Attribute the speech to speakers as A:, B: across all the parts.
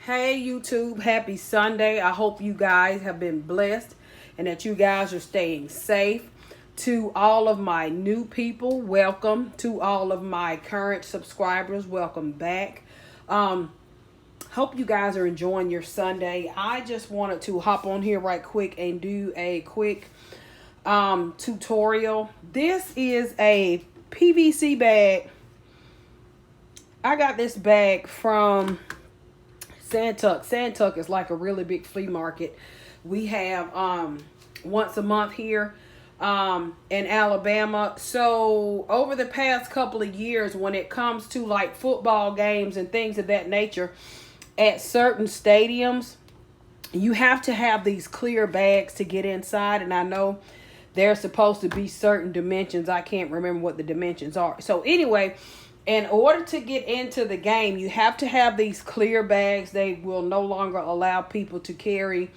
A: Hey YouTube, happy Sunday. I hope you guys have been blessed and that you guys are staying safe. To all of my new people, welcome. To all of my current subscribers, welcome back. Hope you guys are enjoying your Sunday. I just wanted to hop on here right quick and do a quick tutorial. This is a PVC bag. I got this bag from Santuck. Santuck is like a really big flea market. We have once a month here in Alabama. So over the past couple of years, when it comes to like football games and things of that nature at certain stadiums, you have to have these clear bags to get inside. And I know there's supposed to be certain dimensions. I can't remember what the dimensions are. So anyway, in order to get into the game, you have to have these clear bags. They will no longer allow people to carry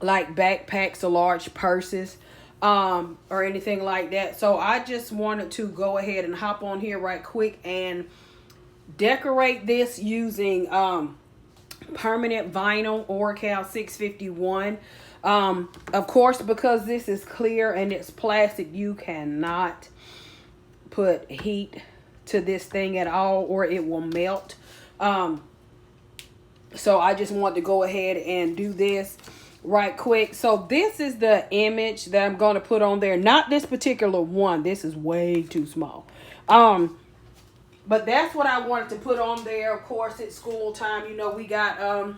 A: like backpacks or large purses or anything like that. So I just wanted to go ahead and hop on here right quick and decorate this using permanent vinyl Oracal 651. Of course, because this is clear and it's plastic, you cannot put heat to this thing at all or it will melt. So I just want to go ahead and do this right quick. So this is the image that I'm going to put on there. Not this particular one. This is way too small. But that's what I wanted to put on there. Of course, it's school time. You know, we got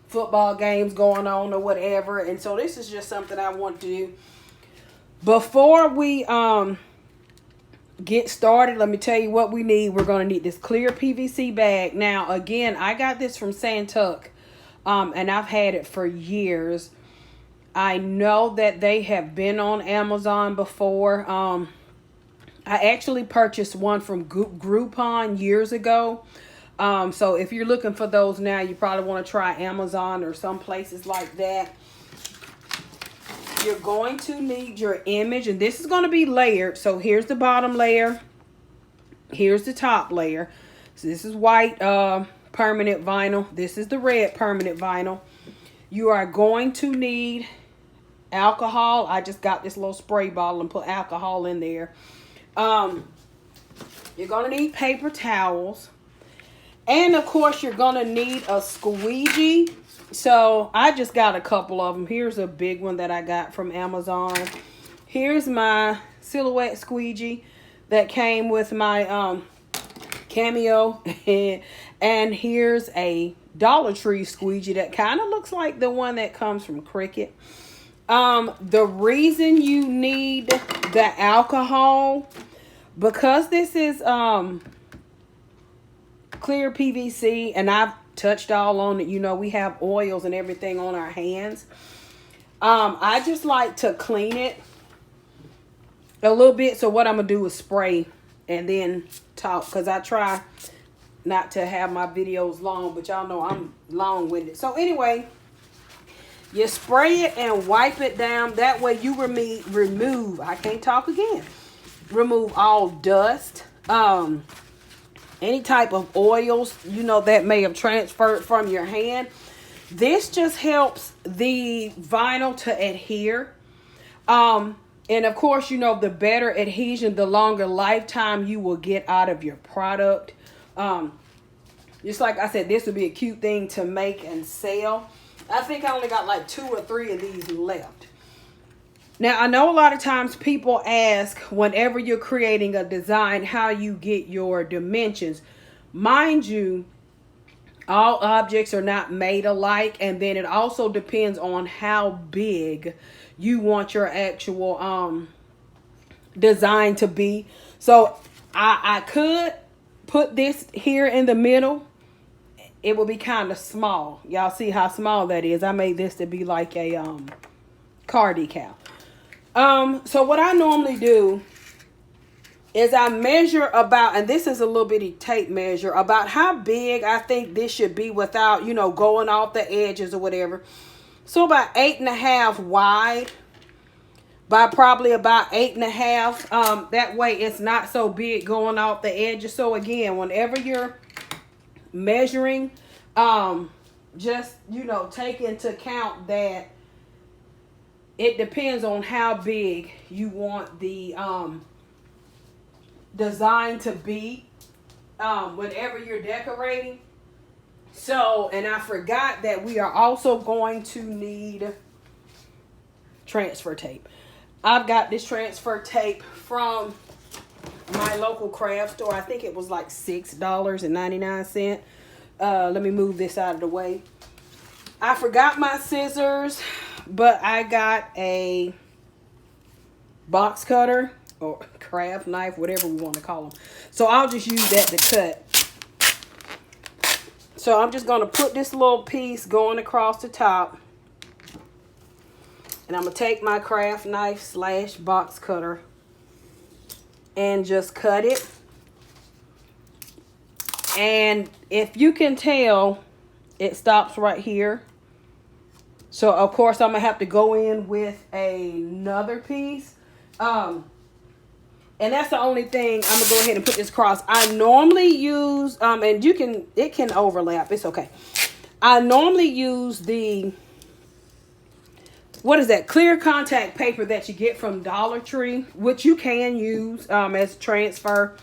A: football games going on or whatever. And so this is just something I want to do. Before we get started, let me tell you what we need. We're going to need this clear PVC bag. Now, again, I got this from Santuck, and I've had it for years. I know that they have been on Amazon before. I actually purchased one from Groupon years ago. So if you're looking for those now, you probably want to try Amazon or some places like that. You're going to need your image, and this is going to be layered. So here's the bottom layer. Here's the top layer. So this is white permanent vinyl. This is the red permanent vinyl. You are going to need alcohol. I just got this little spray bottle and put alcohol in there. You're going to need paper towels. And, of course, you're going to need a squeegee. So I just got a couple of them. Here's a big one that I got from Amazon. Here's my silhouette squeegee that came with my Cameo. And here's a Dollar Tree squeegee that kind of looks like the one that comes from Cricket. The reason you need the alcohol, because this is clear PVC, and I've touched all on it. You know, we have oils and everything on our hands. I just like to clean it a little bit. So what I'm going to do is spray and then talk, because I try not to have my videos long, but y'all know I'm long-winded. So anyway, you spray it and wipe it down. That way you remove, I can't talk again, remove all dust, any type of oils, you know, that may have transferred from your hand. This just helps the vinyl to adhere. And of course, you know, the better adhesion, the longer lifetime you will get out of your product. Just like I said, this would be a cute thing to make and sell. I think I only got like 2 or 3 of these left. Now, I know a lot of times people ask whenever you're creating a design how you get your dimensions. Mind you, all objects are not made alike, and then it also depends on how big you want your actual design to be. So I could put this here in the middle. It will be kind of small. Y'all see how small that is. I made this to be like a car decal. So what I normally do is I measure about, and this is a little bitty tape measure, about how big I think this should be without, you know, going off the edges or whatever. So about 8.5 wide by probably about 8.5. That way it's not so big going off the edges. So again, whenever you're measuring Just, you know, take into account that it depends on how big you want the design to be whenever you're decorating. So, and I forgot that we are also going to need transfer tape. I've got this transfer tape from my local craft store. I think it was like $6.99. Let me move this out of the way. I forgot my scissors, but I got a box cutter or craft knife, whatever we want to call them. So I'll just use that to cut. So I'm just going to put this little piece going across the top. And I'm going to take my craft knife / box cutter and just cut it. And if you can tell, it stops right here. So, of course, I'm going to have to go in with another piece. And that's the only thing. I'm going to go ahead and put this across. I normally use, and it can overlap. It's okay. I normally use the, what is that? Clear contact paper that you get from Dollar Tree, which you can use as transfer.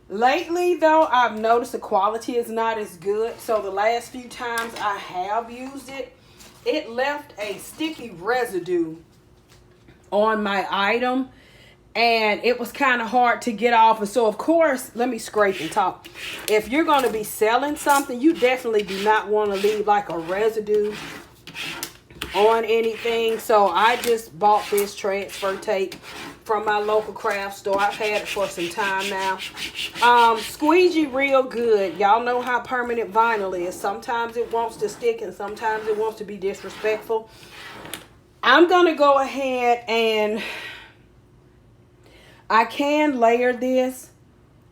A: Lately, though, I've noticed the quality is not as good. So the last few times I have used it, it left a sticky residue on my item. And it was kind of hard to get off. And so, of course, let me scrape and talk. If you're going to be selling something, you definitely do not want to leave like a residue on anything. So I just bought this transfer tape from my local craft store. I've had it for some time now. Squeegee real good. Y'all know how permanent vinyl is. Sometimes it wants to stick and sometimes it wants to be disrespectful. I'm going to go ahead and I can layer this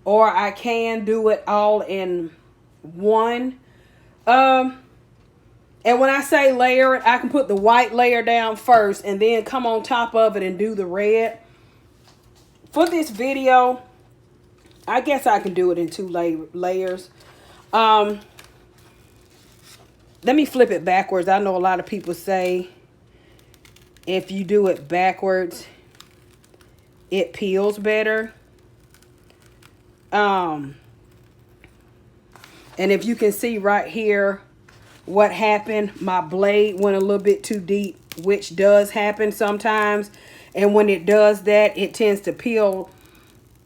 A: or I can do it all in one. And when I say layer it, I can put the white layer down first and then come on top of it and do the red. For this video, I guess I can do it in 2 layers. Let me flip it backwards. I know a lot of people say if you do it backwards, it peels better. And if you can see right here what happened, my blade went a little bit too deep, which does happen sometimes. And when it does that, it tends to peel.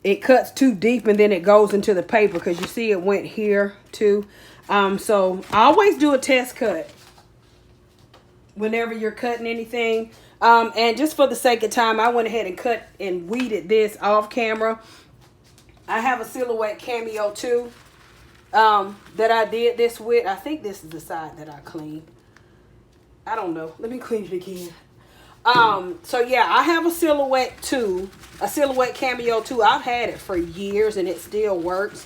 A: It cuts too deep and then it goes into the paper because you see it went here too. So I always do a test cut whenever you're cutting anything. And just for the sake of time, I went ahead and cut and weeded this off camera. I have a Silhouette Cameo too that I did this with. I think this is the side that I cleaned. I don't know. Let me clean it again. So yeah, I have a Silhouette too. A Silhouette Cameo too. I've had it for years and it still works.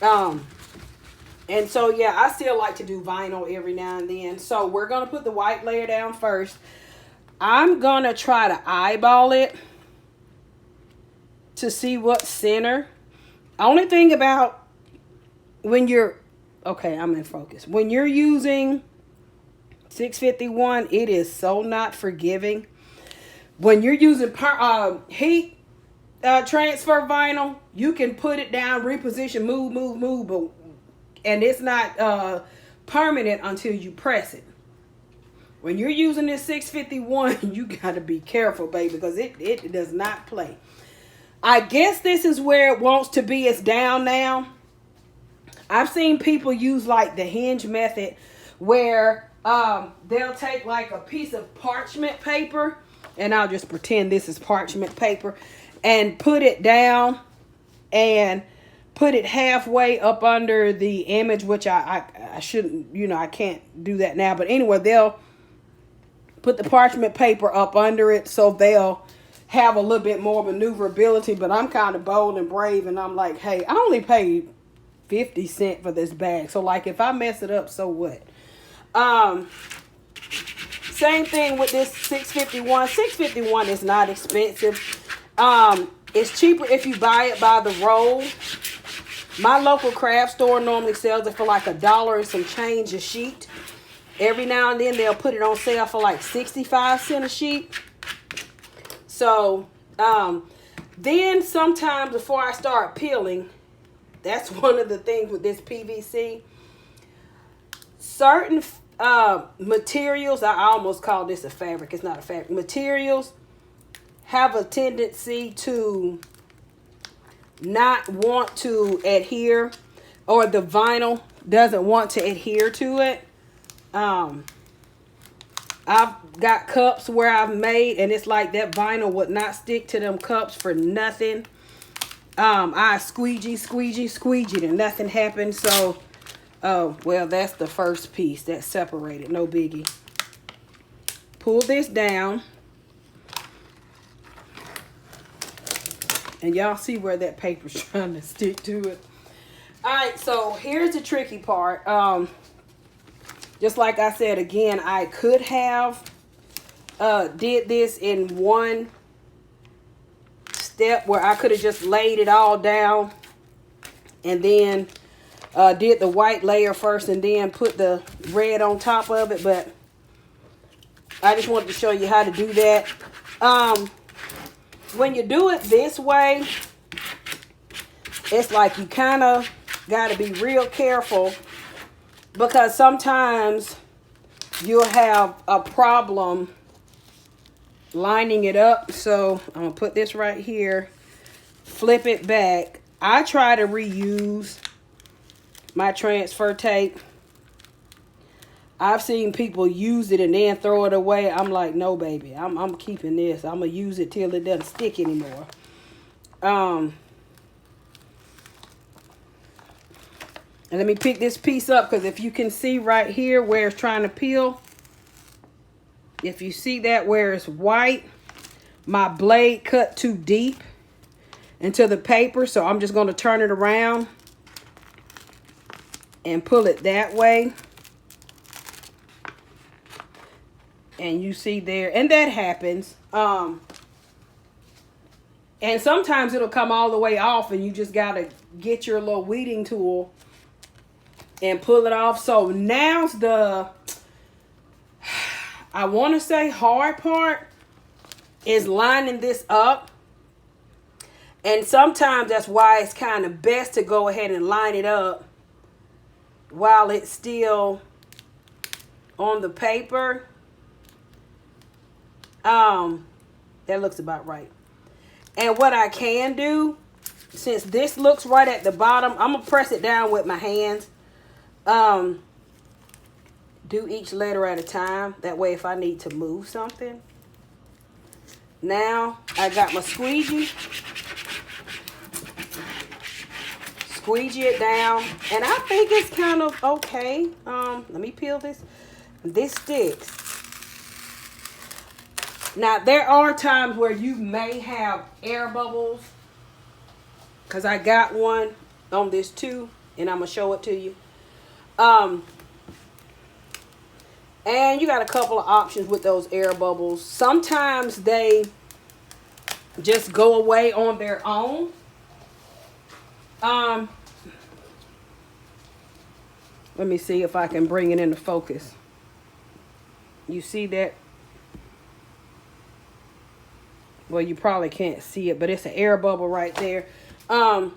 A: And so yeah, I still like to do vinyl every now and then. So we're going to put the white layer down first. I'm going to try to eyeball it to see what's center. Only thing about when you're, okay, I'm in focus. When you're using 651, it is so not forgiving. When you're using heat transfer vinyl, you can put it down, reposition, move, but, and it's not permanent until you press it. When you're using this 651, you got to be careful, baby, because it does not play. I guess this is where it wants to be. It's down now. I've seen people use like the hinge method where they'll take like a piece of parchment paper, and I'll just pretend this is parchment paper, and put it down and put it halfway up under the image, which I shouldn't, you know, I can't do that now. But anyway, they'll put the parchment paper up under it so they'll have a little bit more maneuverability. But I'm kind of bold and brave, and I'm like, hey, I only paid 50 cents for this bag. So like if I mess it up, so what? Same thing with this 651. 651 is not expensive. It's cheaper if you buy it by the roll. My local craft store normally sells it for like $1 and some change a sheet. Every now and then they'll put it on sale for like 65 cents a sheet. So then sometimes before I start peeling, that's one of the things with this PVC. Certain materials, I almost call this a fabric. It's not a fabric. Materials have a tendency to not want to adhere, or the vinyl doesn't want to adhere to it. I've got cups where I've made and it's like that vinyl would not stick to them cups for nothing. I squeegee and nothing happened. So oh well, that's the first piece that's separated, no biggie. Pull this down and y'all see where that paper's trying to stick to it. All right, so here's the tricky part. Just like I said, again, I could have did this in one step where I could have just laid it all down and then did the white layer first and then put the red on top of it. But I just wanted to show you how to do that. When you do it this way, it's like you kind of got to be real careful, because sometimes you'll have a problem lining it up. So I'm going to put this right here, flip it back. I try to reuse my transfer tape. I've seen people use it and then throw it away. I'm like, no, baby, I'm keeping this. I'm going to use it till it doesn't stick anymore. And let me pick this piece up, because if you can see right here where it's trying to peel, if you see that where it's white, my blade cut too deep into the paper. So I'm just going to turn it around and pull it that way. And you see there, and that happens. And sometimes it'll come all the way off and you just got to get your little weeding tool and pull it off. So now's the, I want to say hard part is lining this up. And sometimes that's why it's kind of best to go ahead and line it up while it's still on the paper. That looks about right. And what I can do, since this looks right at the bottom, I'm going to press it down with my hands. Do each letter at a time. That way if I need to move something. Now I got my squeegee. Squeegee it down. And I think it's kind of okay. Let me peel this. This sticks. Now there are times where you may have air bubbles, because I got one on this too, and I'm going to show it to you. And you got a couple of options with those air bubbles. Sometimes they just go away on their own. Let me see if I can bring it into focus. You see that? Well, you probably can't see it, but it's an air bubble right there. And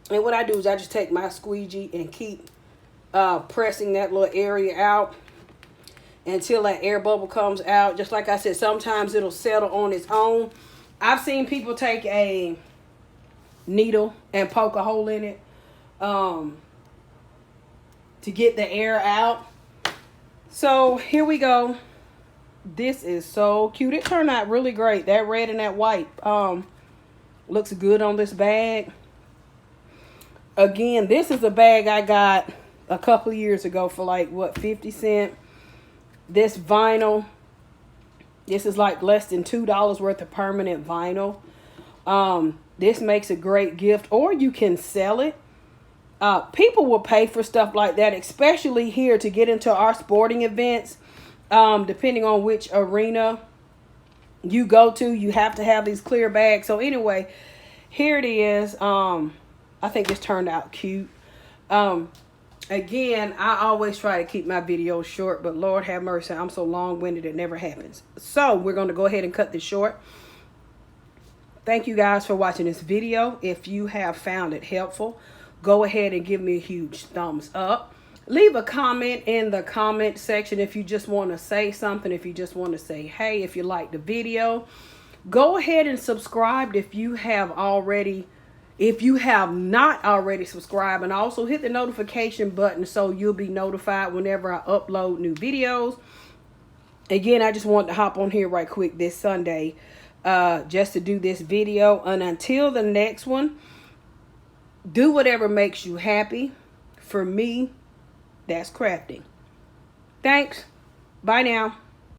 A: what I do is I just take my squeegee and keep pressing that little area out until that air bubble comes out. Just like I said, sometimes it'll settle on its own. I've seen people take a needle and poke a hole in it to get the air out. So here we go. This is so cute. It turned out really great. That red and that white looks good on this bag. Again, this is a bag I got a couple of years ago for like, what, 50 cents. This vinyl, this is like less than $2 worth of permanent vinyl. This makes a great gift, or you can sell it. People will pay for stuff like that, especially here to get into our sporting events. Depending on which arena you go to, you have to have these clear bags. So anyway, here it is. I think this turned out cute. Again, I always try to keep my videos short, but Lord have mercy, I'm so long-winded it never happens. So we're going to go ahead and cut this short. Thank you guys for watching this video. If you have found it helpful, go ahead and give me a huge thumbs up. Leave a comment in the comment section if you just want to say something, if you just want to say hey, if you like the video. Go ahead and subscribe if you have not already subscribed, and also hit the notification button so you'll be notified whenever I upload new videos. Again, I just wanted to hop on here right quick this Sunday just to do this video. And until the next one, do whatever makes you happy. For me, that's crafting. Thanks. Bye now.